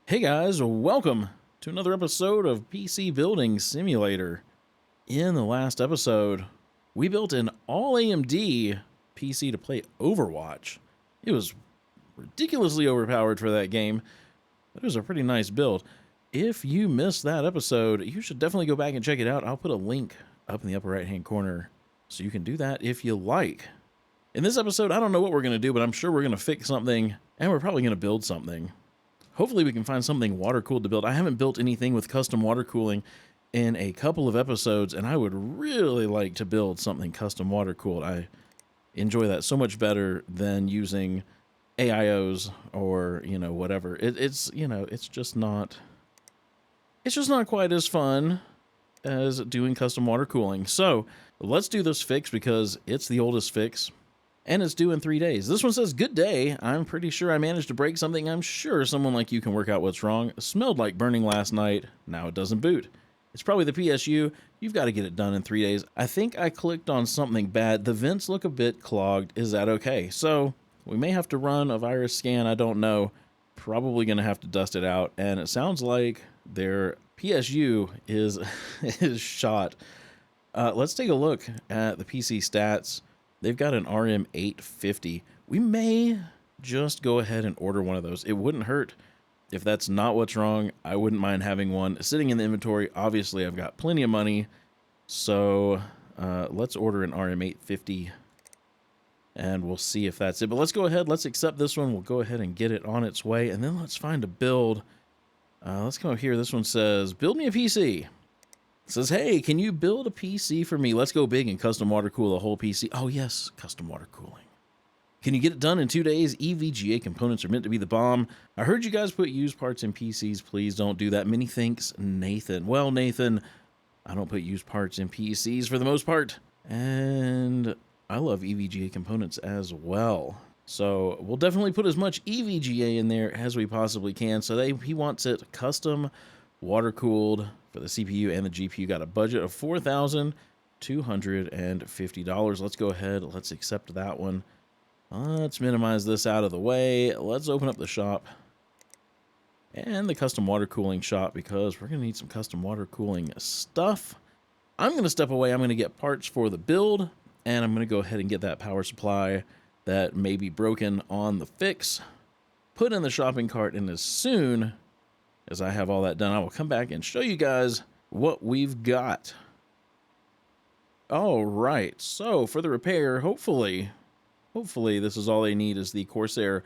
Hey guys, welcome to another episode of PC Building Simulator. In the last episode, we built an all AMD PC to play Overwatch. It was ridiculously overpowered for that game, but it was a pretty nice build. If you missed that episode, you should definitely go back and check it out. I'll put a link up in the upper right hand corner so you can do that if you like. In this episode, I don't know what we're going to do, but I'm sure we're going to fix something, and we're probably going to build something. Hopefully we can find something water-cooled to build. I haven't built anything with custom water cooling in a couple of episodes, and I would really like to build something custom water-cooled. I enjoy that so much better than using AIOs or, whatever. It's just not quite as fun as doing custom water cooling. So let's do this fix because it's the oldest fix. And it's due in 3 days. This one says, good day. I'm pretty sure I managed to break something. I'm sure someone like you can work out what's wrong. It smelled like burning last night. Now it doesn't boot. It's probably the PSU. You've got to get it done in 3 days. I think I clicked on something bad. The vents look a bit clogged. Is that okay? So we may have to run a virus scan. I don't know. Probably going to have to dust it out. And it sounds like their PSU is, is shot. Let's take a look at the PC stats. They've got an RM850. We may just go ahead and order one of those. It wouldn't hurt. If that's not what's wrong, I wouldn't mind having one sitting in the inventory. Obviously, I've got plenty of money. So let's order an RM850. And we'll see if that's it. But let's go ahead. Let's accept this one. We'll go ahead and get it on its way. And then let's find a build. Let's come up here. This one says, build me a PC. It says, hey, can you build a PC for me? Let's go big and custom water cool the whole PC. Oh, yes, custom water cooling. Can you get it done in 2 days? EVGA components are meant to be the bomb. I heard you guys put used parts in PCs. Please don't do that. Many thanks, Nathan. Well, Nathan, I don't put used parts in PCs for the most part. And I love EVGA components as well. So we'll definitely put as much EVGA in there as we possibly can. So he wants it custom water cooled for the CPU and the GPU. Got a budget of $4,250. Let's go ahead. Let's accept that one. Let's minimize this out of the way. Let's open up the shop and the custom water cooling shop because we're going to need some custom water cooling stuff. I'm going to step away. I'm going to get parts for the build, and I'm going to go ahead and get that power supply that may be broken on the fix put in the shopping cart, and as soon as I have all that done, I will come back and show you guys what we've got. All right, so for the repair, hopefully this is all they need is the Corsair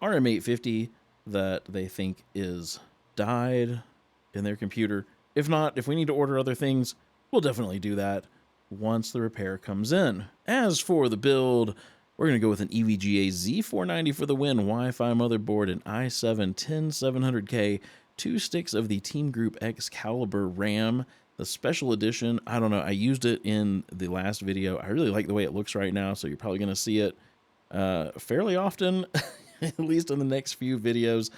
RM850 that they think is died in their computer. If not, if we need to order other things, we'll definitely do that once the repair comes in. As for the build, we're going to go with an EVGA Z490 for the win, Wi-Fi motherboard, an i7-10700K, 2 sticks of the Team Group Excalibur RAM, the special edition. I don't know. I used it in the last video. I really like the way it looks right now, so you're probably going to see it fairly often, at least in the next few videos.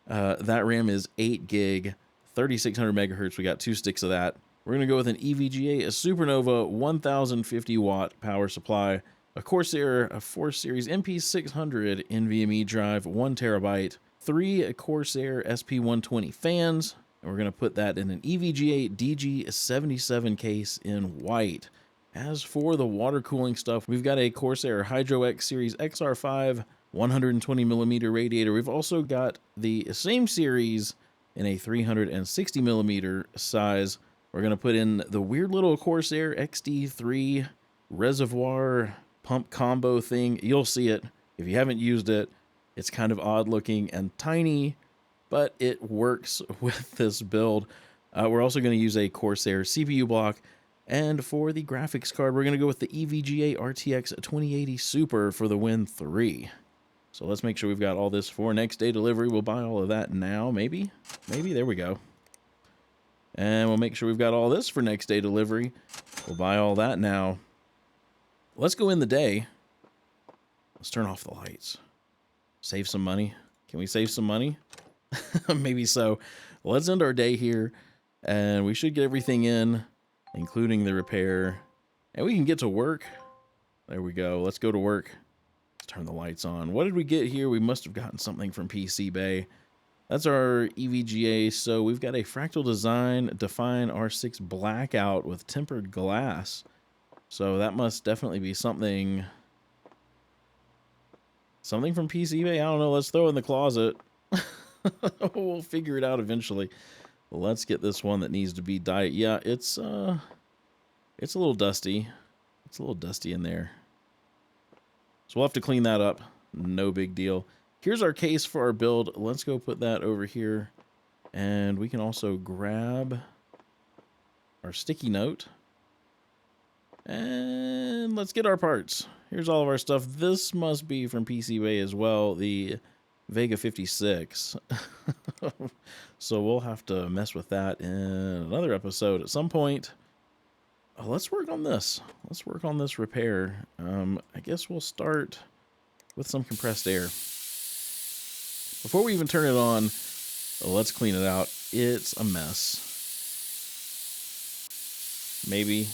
That RAM is 8 gig, 3600 megahertz. We got 2 sticks of that. We're going to go with an EVGA, a Supernova 1050 watt power supply, a Corsair 4 Series MP600 NVMe drive, 1 terabyte, 3 Corsair SP120 fans, and we're going to put that in an EVGA DG77 case in white. As for the water cooling stuff, we've got a Corsair Hydro X Series XR5 120mm radiator. We've also got the same series in a 360mm size. We're going to put in the weird little Corsair XD3 reservoir pump combo thing. You'll see it if you haven't used it. It's kind of odd looking and tiny, but it works with this build. We're also going to use a Corsair CPU block. And for the graphics card, we're going to go with the EVGA RTX 2080 Super for the Win 3. So let's make sure we've got all this for next day delivery. We'll buy all of that now, maybe. There we go. And we'll make sure we've got all this for next day delivery. We'll buy all that now. Let's go in the day. Let's turn off the lights. Save some money. Can we save some money? Maybe so. Let's end our day here, and we should get everything in, including the repair, and we can get to work. There we go. Let's go to work. Let's turn the lights on. What did we get here? We must have gotten something from PC Bay. That's our EVGA. So we've got a fractal design define R6 blackout with tempered glass. So that must definitely be something from PCB. I don't know. Let's throw it in the closet. We'll figure it out eventually. Let's get this one that needs to be dyed. Yeah, it's a little dusty. It's a little dusty in there. So we'll have to clean that up. No big deal. Here's our case for our build. Let's go put that over here. And we can also grab our sticky note. And let's get our parts. Here's all of our stuff. This must be from PCB as well, the Vega 56. So we'll have to mess with that in another episode at some point. Let's work on this. Let's work on this repair. I guess we'll start with some compressed air. Before we even turn it on, let's clean it out. It's a mess. Maybe.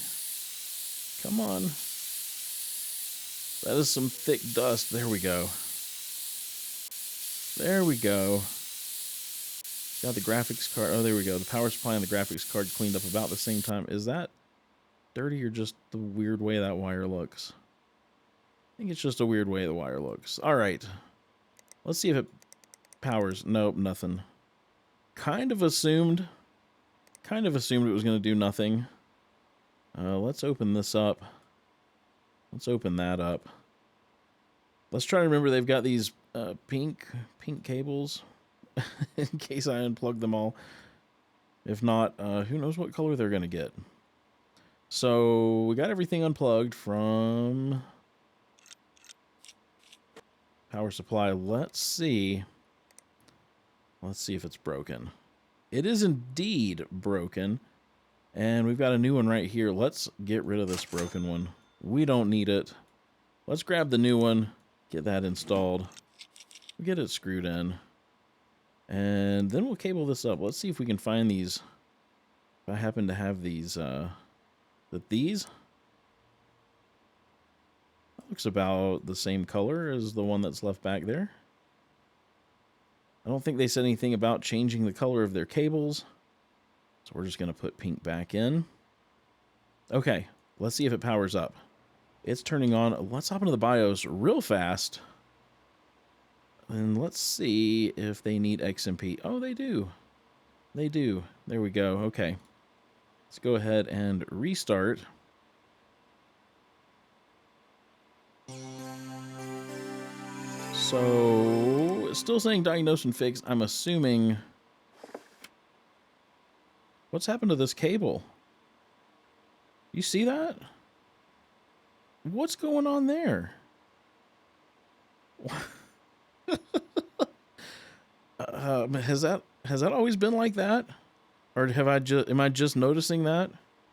Come on. That is some thick dust. There we go. There we go. Got the graphics card. Oh, there we go. The power supply and the graphics card cleaned up about the same time. Is that dirty or just the weird way that wire looks? I think it's just a weird way the wire looks. All right. Let's see if it powers. Nope, nothing. Kind of assumed it was going to do nothing. Let's open this up. Let's open that up. Let's try to remember they've got these pink cables in case I unplug them all. If not, who knows what color they're going to get. So we got everything unplugged from power supply. Let's see if it's broken. It is indeed broken. And we've got a new one right here. Let's get rid of this broken one. We don't need it. Let's grab the new one, get that installed. We'll get it screwed in. And then we'll cable this up. Let's see if we can find these. If I happen to have these, these? That looks about the same color as the one that's left back there. I don't think they said anything about changing the color of their cables. So we're just going to put pink back in. Okay, let's see if it powers up. It's turning on. Let's hop into the BIOS real fast. And let's see if they need XMP. Oh, they do. They do. There we go. Okay. Let's go ahead and restart. So, it's still saying diagnose and fix. I'm assuming... What's happened to this cable? You see that? What's going on there? Has that always been like that? Or am I just noticing that?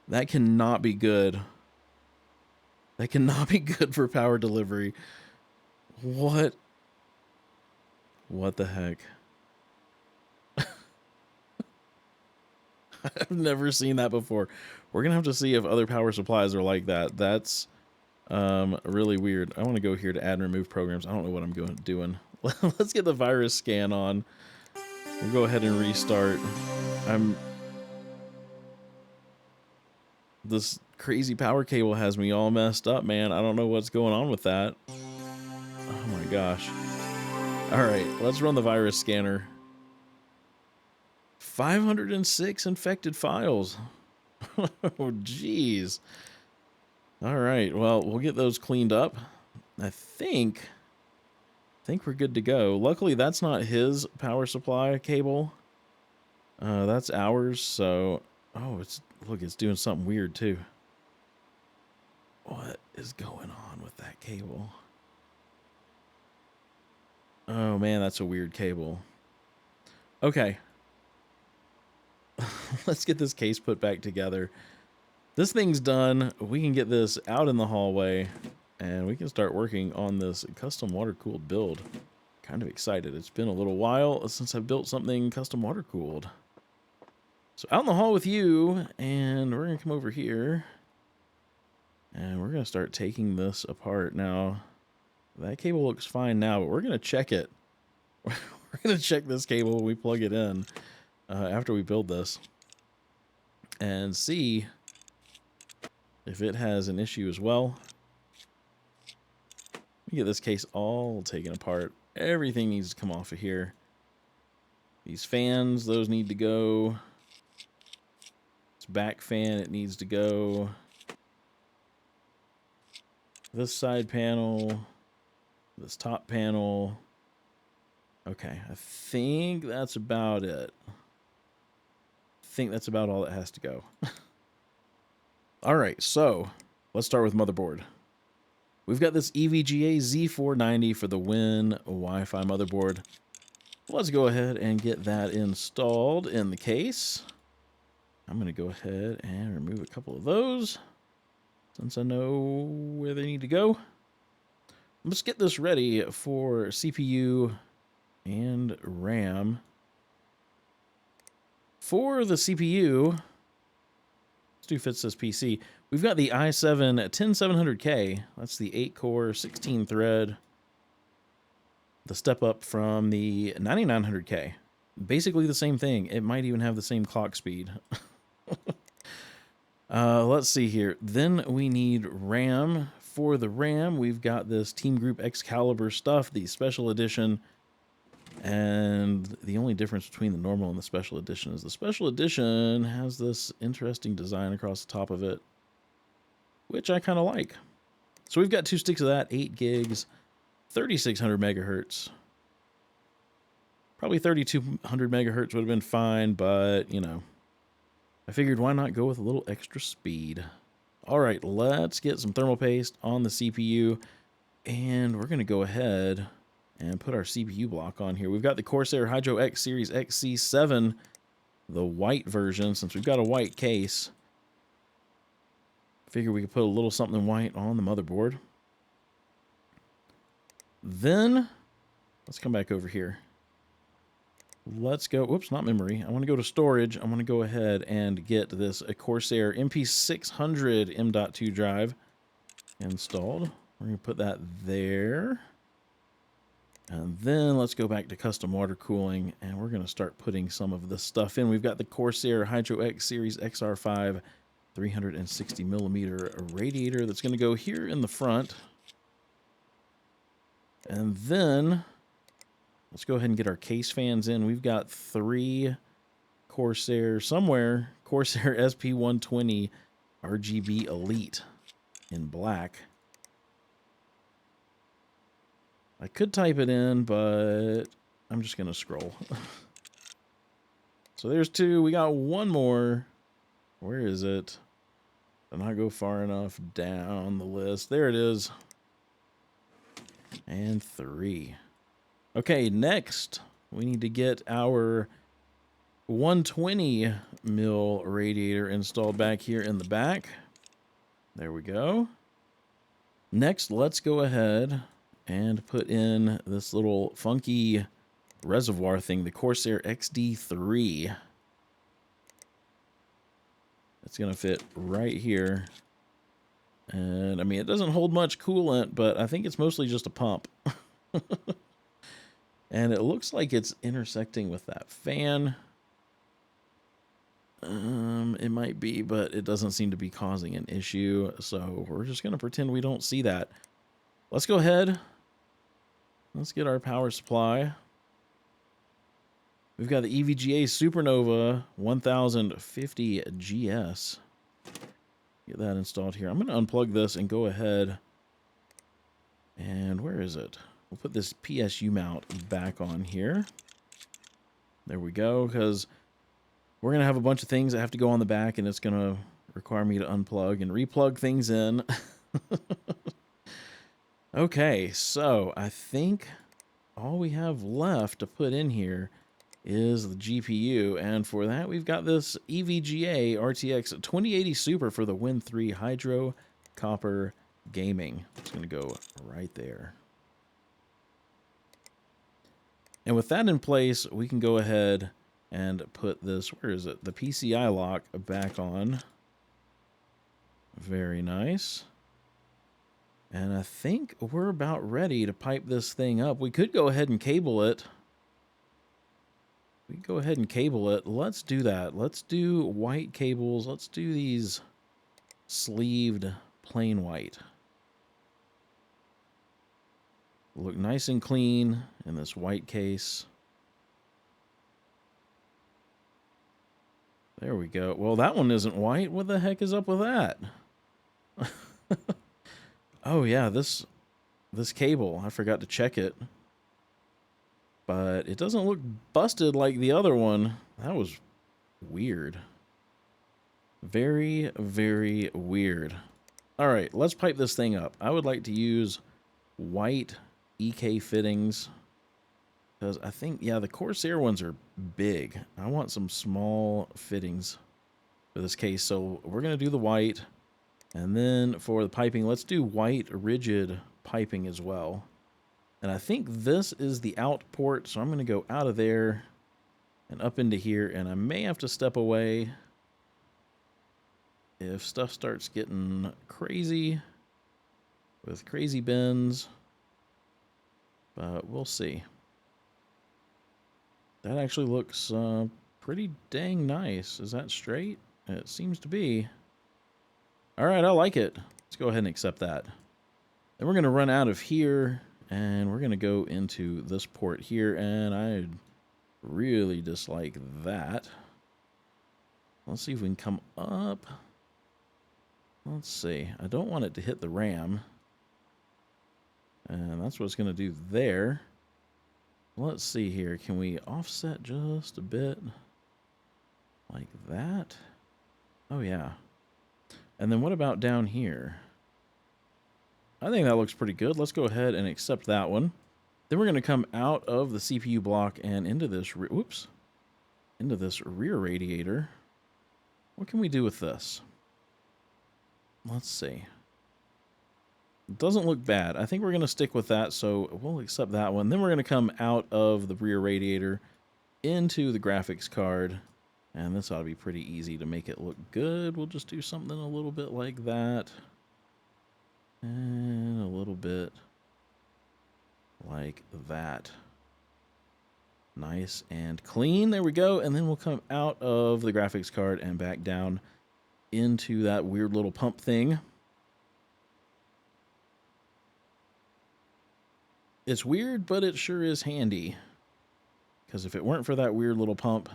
That cannot be good. That cannot be good for power delivery. What the heck? I've never seen that before. We're going to have to see if other power supplies are like that. That's really weird. I want to go here to add and remove programs. I don't know what I'm doing. Let's get the virus scan on. We'll go ahead and restart. This crazy power cable has me all messed up, man. I don't know what's going on with that. Oh my gosh. All right, let's run the virus scanner. 506 infected files. Oh, jeez. All right, well, we'll get those cleaned up. I think we're good to go. Luckily, that's not his power supply cable. That's ours, so... Oh, look, it's doing something weird, too. What is going on with that cable? Oh, man, that's a weird cable. Okay. Let's get this case put back together. This thing's done. We can get this out in the hallway, and we can start working on this custom water-cooled build. Kind of excited. It's been a little while since I've built something custom water-cooled. So out in the hall with you, and we're going to come over here, and we're going to start taking this apart. Now, that cable looks fine now, but we're going to check it. We're We're going to check this cable when we plug it in after we build this and see if it has an issue as well. Let me get this case all taken apart. Everything needs to come off of here. These fans, those need to go. This back fan, it needs to go. This side panel, this top panel. Okay, I think that's about it. I think that's about all that has to go. All right, so let's start with motherboard. We've got this EVGA Z490 for the Win Wi-Fi motherboard. Let's go ahead and get that installed in the case. I'm going to go ahead and remove a couple of those since I know where they need to go. Let's get this ready for CPU and RAM. For the CPU, let's do fits this PC. We've got the i7-10700K. That's the 8-core, 16-thread. The step up from the 9900K. Basically the same thing. It might even have the same clock speed. Let's see here. Then we need RAM. For the RAM, we've got this Team Group Excalibur stuff, the special edition. And the only difference between the normal and the special edition is the special edition has this interesting design across the top of it, which I kind of like. So we've got 2 sticks of that, 8 gigs, 3600 megahertz. Probably 3200 megahertz would have been fine, but, you know, I figured why not go with a little extra speed. All right, let's get some thermal paste on the CPU, and we're going to go ahead and put our CPU block on here. We've got the Corsair Hydro X Series XC7, the white version, since we've got a white case. Figure we could put a little something white on the motherboard. Then, let's come back over here. Let's go, whoops, not memory. I want to go to storage. I want to go ahead and get this Corsair MP600 M.2 drive installed. We're going to put that there. And then let's go back to custom water cooling, and we're going to start putting some of this stuff in. We've got the Corsair Hydro X Series XR5 360 millimeter radiator that's going to go here in the front. And then let's go ahead and get our case fans in. We've got 3 Corsair somewhere, Corsair SP120 RGB Elite in black. I could type it in, but I'm just going to scroll. So there's 2. We got 1 more. Where is it? Did not go far enough down the list. There it is. And 3. Okay, next we need to get our 120 mil radiator installed back here in the back. There we go. Next, let's go ahead and put in this little funky reservoir thing, the Corsair XD3. It's going to fit right here. And, I mean, it doesn't hold much coolant, but I think it's mostly just a pump. And it looks like it's intersecting with that fan. It might be, but it doesn't seem to be causing an issue. So we're just going to pretend we don't see that. Let's go ahead. Let's get our power supply. We've got the EVGA Supernova 1050 GS. Get that installed here. I'm going to unplug this and go ahead. And where is it? We'll put this PSU mount back on here. There we go, because we're going to have a bunch of things that have to go on the back, and it's going to require me to unplug and replug things in. Okay, so I think all we have left to put in here is the GPU, and for that we've got this EVGA RTX 2080 Super for the Win 3 Hydro Copper Gaming. It's going to go right there. And with that in place, we can go ahead and put this, where is it? The PCI lock back on. Very nice. And I think we're about ready to pipe this thing up. We could go ahead and cable it. We can go ahead and cable it. Let's do that. Let's do white cables. Let's do these sleeved plain white. Look nice and clean in this white case. There we go. Well, that one isn't white. What the heck is up with that? Oh yeah, this cable, I forgot to check it. But it doesn't look busted like the other one. That was weird. Very, very weird. All right, let's pipe this thing up. I would like to use white EK fittings because I think, yeah, the Corsair ones are big. I want some small fittings for this case. So we're going to do the white. And then for the piping, let's do white rigid piping as well. And I think this is the out port, so I'm going to go out of there and up into here, and I may have to step away if stuff starts getting crazy with crazy bends, but we'll see. That actually looks pretty dang nice. Is that straight? It seems to be. All right, I like it. Let's go ahead and accept that. Then we're going to run out of here. And we're going to go into this port here, and I really dislike that. Let's see if we can come up. Let's see. I don't want it to hit the RAM. And that's what it's going to do there. Let's see here. Can we offset just a bit? Like that? Oh, yeah. And then what about down here? I think that looks pretty good. Let's go ahead and accept that one. Then we're going to come out of the CPU block and into this, into this rear radiator. What can we do with this? Let's see. It doesn't look bad. I think we're going to stick with that, so we'll accept that one. Then we're going to come out of the rear radiator into the graphics card. And this ought to be pretty easy to make it look good. We'll just do something a little bit like that. And a little bit like that. Nice and clean. There we go. And then we'll come out of the graphics card and back down into that weird little pump thing. It's weird, but it sure is handy. Because if it weren't for that weird little pump,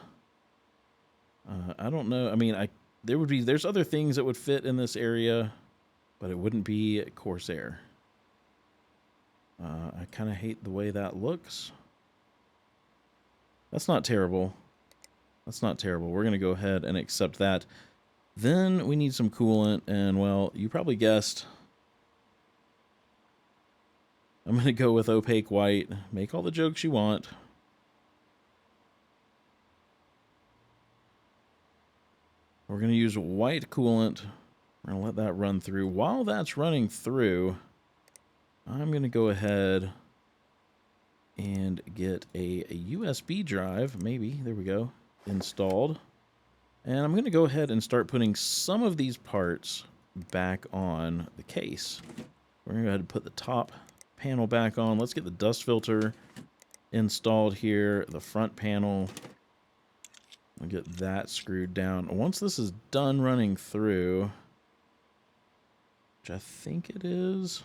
I don't know. I mean, there's other things that would fit in this area, but it wouldn't be Corsair. I kind of hate the way that looks. That's not terrible. That's not terrible. We're going to go ahead and accept that. Then we need some coolant, and well, you probably guessed. I'm going to go with opaque white. Make all the jokes you want. We're going to use white coolant. We're going to let that run through. While that's running through, I'm going to go ahead and get a USB drive, maybe, there we go, installed. And I'm going to go ahead and start putting some of these parts back on the case. We're going to go ahead and put the top panel back on. Let's get the dust filter installed here, the front panel. I'll get that screwed down. Once this is done running through, which I think it is,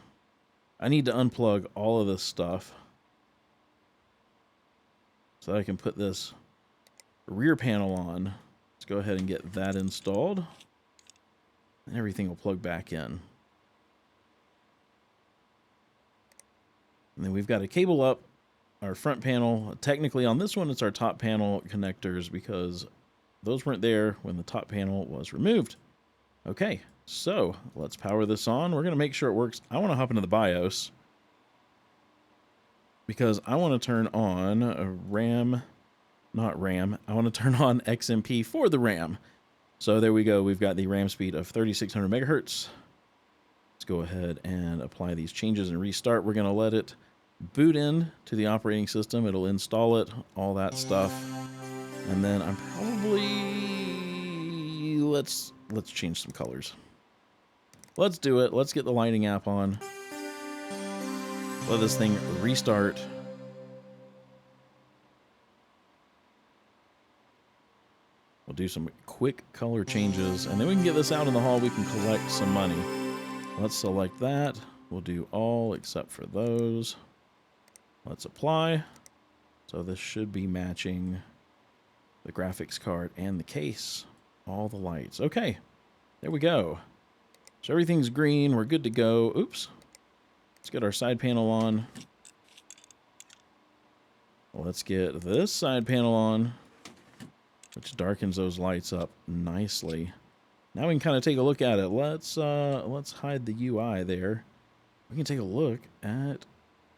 I need to unplug all of this stuff so I can put this rear panel on. Let's go ahead and get that installed. And everything will plug back in. And then we've got a cable up our front panel. Technically on this one, it's our top panel connectors because those weren't there when the top panel was removed. Okay, so let's power this on. We're going to make sure it works. I want to hop into the BIOS because I want to turn on a RAM, not RAM. I want to turn on XMP for the RAM. So there we go. We've got the RAM speed of 3600 megahertz. Let's go ahead and apply these changes and restart. We're going to let it boot in to the operating system. It'll install it, all that stuff. And then I'm probably, let's change some colors. Let's do it. Let's get the lighting app on. Let this thing restart. We'll do some quick color changes, and then we can get this out in the hall. We can collect some money. Let's select that. We'll do all except for those. Let's apply. So this should be matching the graphics card and the case. All the lights. Okay, there we go. So everything's green. We're good to go. Oops. Let's get our side panel on. Let's get this side panel on, which darkens those lights up nicely. Now we can kind of take a look at it. Let's hide the UI there. We can take a look at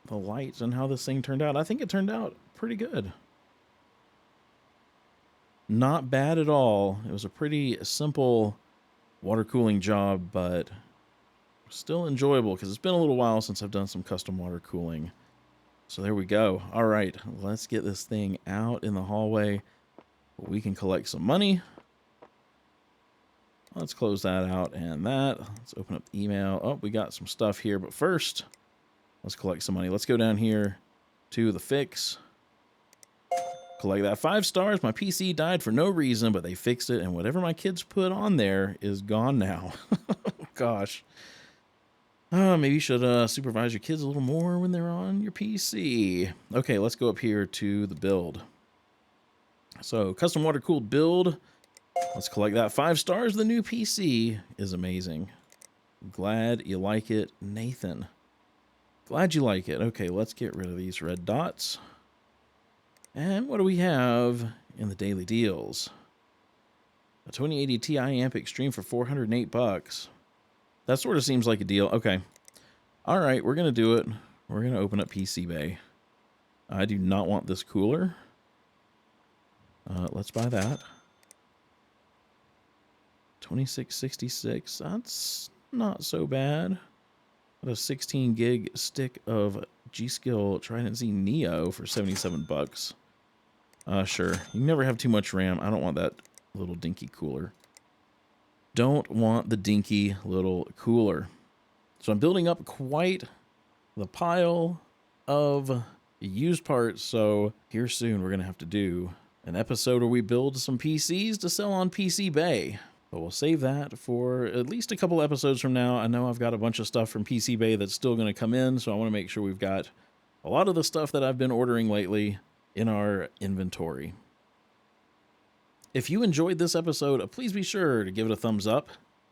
the lights and how this thing turned out. I think it turned out pretty good. Not bad at all. It was a pretty simple water cooling job, but still enjoyable because it's been a little while since I've done some custom water cooling. So there we go. All right, let's get this thing out in the hallway. We can collect some money. Let's close that out and that. Let's open up the email. Oh, we got some stuff here, but first, let's collect some money. Let's go down here to the fix. Collect that 5 stars. My PC died for no reason, but they fixed it, and whatever my kids put on there is gone now. Gosh. Maybe you should supervise your kids a little more when they're on your PC. Okay, let's go up here to the build. So, custom water-cooled build. Let's collect that 5 stars. The new PC is amazing. Glad you like it, Nathan. Glad you like it. Okay, let's get rid of these red dots. And what do we have in the daily deals? A 2080 Ti Amp Extreme for $408. That sort of seems like a deal. Okay. All right, we're going to do it. We're going to open up PC Bay. I do not want this cooler. Let's buy that. 2666. That's not so bad. Got a 16 gig stick of G-Skill Trident Z Neo for 77 bucks. Sure. You never have too much RAM. I don't want that little dinky cooler. Don't want the dinky little cooler. So I'm building up quite the pile of used parts. So here soon we're going to have to do an episode where we build some PCs to sell on PC Bay. But we'll save that for at least a couple episodes from now. I know I've got a bunch of stuff from PC Bay that's still going to come in, so I want to make sure we've got a lot of the stuff that I've been ordering lately in our inventory. If you enjoyed this episode, please be sure to give it a thumbs up.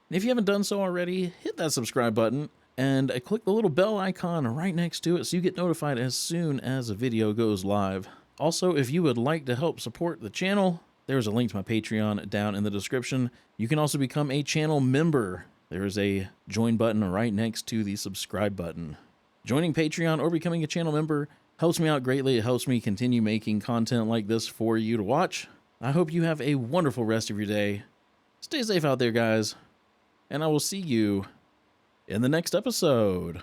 And if you haven't done so already, hit that subscribe button and click the little bell icon right next to it so you get notified as soon as a video goes live. Also, if you would like to help support the channel, there's a link to my Patreon down in the description. You can also become a channel member. There is a join button right next to the subscribe button. Joining Patreon or becoming a channel member helps me out greatly. It helps me continue making content like this for you to watch. I hope you have a wonderful rest of your day. Stay safe out there, guys. And I will see you in the next episode.